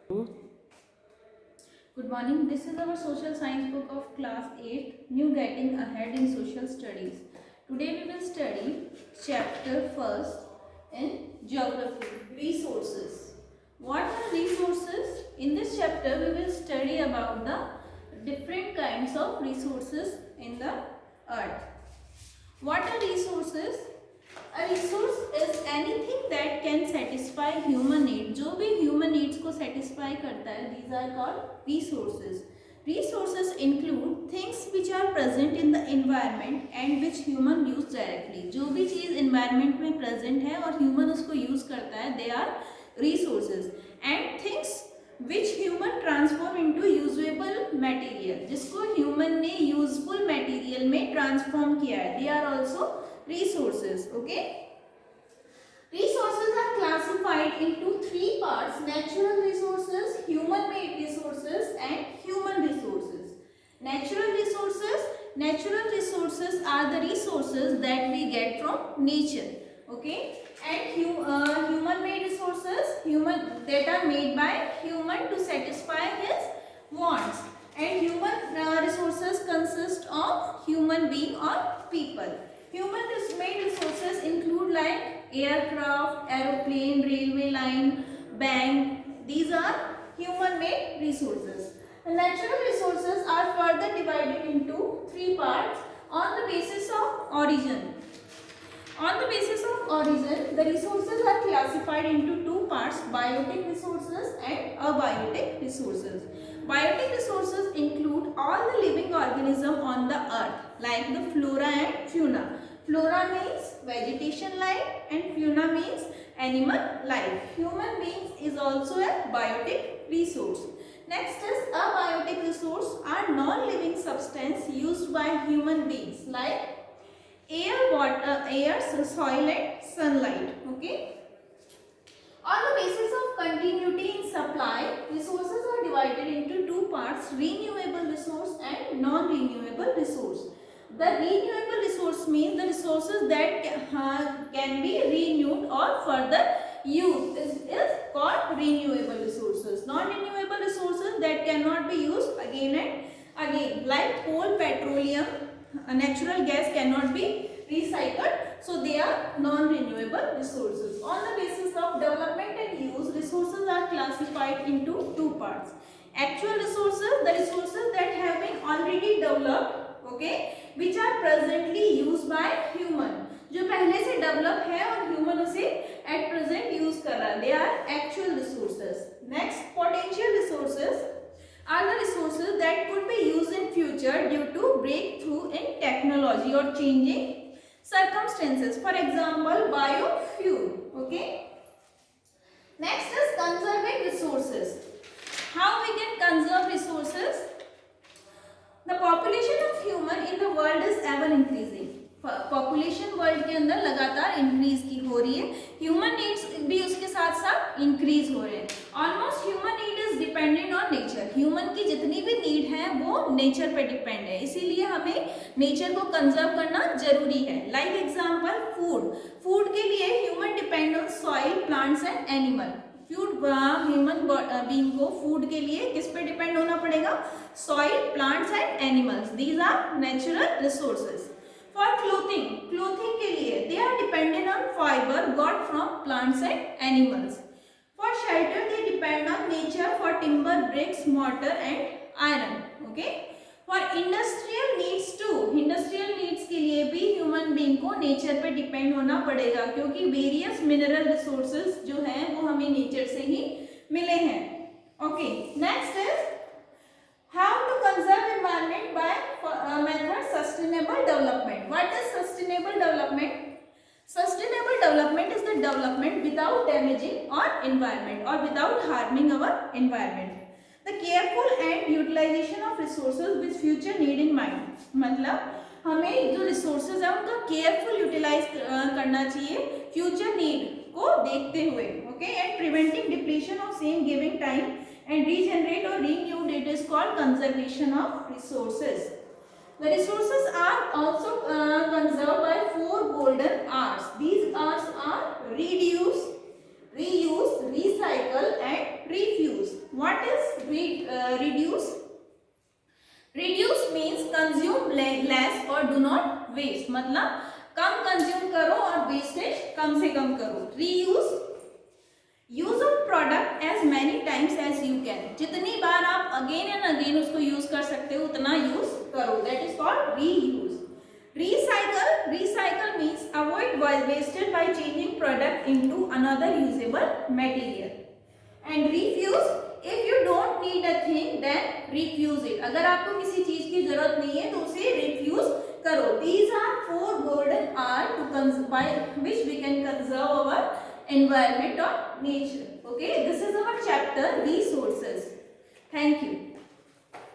Good morning. This is our social science book of class 8, New Getting Ahead in Social Studies. Today we will study chapter first in geography, resources. What are resources? In this chapter we will study about the different kinds of resources in the earth. What are resources? A resource is anything that can satisfy human need. जो भी human needs को satisfy करता है, these are called resources. Resources include things which are present in the environment and which human use directly. जो भी चीज़ environment में present है और human उसको use करता है, they are resources. And things which human transform into usable material. जिसको human ने useful material में transform किया है, they are also resources. Okay, resources are classified into three parts: natural resources, human made resources and human resources. Natural resources are the resources that we get from nature. Okay, and human made resources that are made by human to satisfy his wants. And human resources consist of human being or people. Human made resources include like aircraft, aeroplane, railway line, bank. These are human made resources. The natural resources are further divided into three parts on the basis of origin. On the basis of origin, the resources are classified into two parts: biotic resources and abiotic resources. Biotic resources include all the living organisms on the earth, like the flora and fauna. Flora means vegetation life and fauna means animal life. Human beings is also a biotic resource. Next is abiotic resource are non-living substance used by human beings like air, water, soil and sunlight. Okay. On the basis of continuity in supply, resources are divided into two parts: renewable resource and non-renewable resource. The renewable resource means the resources that can be renewed or further used. This is called renewable resources. Non-renewable resources that cannot be used again and again, like coal, petroleum, natural gas cannot be recycled, so they are non-renewable resources. On the basis of development and use, resources are classified into two parts: actual resources, the resources that have been already developed, okay, which are presently used by human. जो पहले से develop है और human उसे at present use कर रहा है, they are actual resources. Next, potential resources are the resources that could be used in future due to breakthrough in technology or changing circumstances. For example, biofuel. Okay. Next is conserving resources. How we can conserve resources? The population of human in the world is ever increasing. Population world के अंदर लगातार increase की हो रही है. Human needs भी उसके साथ साथ इंक्रीज हो रहे हैं. Almost human need is dependent on nature. Human की जितनी भी नीड है वो नेचर पे डिपेंड है, इसीलिए हमें नेचर को कंजर्व करना जरूरी है. लाइक एग्जांपल फूड के लिए human depend on soil, plants and animal. Human being को फूड के लिए किस पे डिपेंड होना पड़ेगा? Soil, plants and animals. These are natural resources. For clothing के लिए they are dependent on fiber got from plants and animals. For shelter they depend on nature for timber, bricks, mortar and iron. Okay. For industrial needs too, industrial needs के लिए भी human being को nature पे depend होना पड़ेगा, क्योंकि various mineral resources जो हैं वो हमें nature से ही मिले हैं. Okay. Next is how to conserve environment by method sustainable development. What is sustainable development? Sustainable development is the development without damaging our environment or without harming our environment. The careful and utilization of resources with future need in mind. मतलब हमें जो resources है उनका careful utilize करना चाहिए future need को देखते हुए. Okay, and preventing depletion of same, giving time and regenerate or renewed, it is called conservation of resources. The resources are also conserved by 4 golden R's. These R's are reduce, reuse, recycle and refuse. Consume less और do not waste, मतलब कम consume करो और wastage कम से कम करो. Reuse, use of product as many times as you can, जितनी बार आप अगेन एंड अगेन उसको यूज कर सकते हो उतना यूज करो, that is called reuse. Recycle, recycle means avoid wastage by changing product into another usable material. And refuse, if you don't need a thing then refuse it. अगर आपको किसी चीज की जरूरत नहीं है तो उसे refuse करो. These are 4 golden hours by which we can conserve our environment or nature. Okay, this is our chapter resources. Thank you.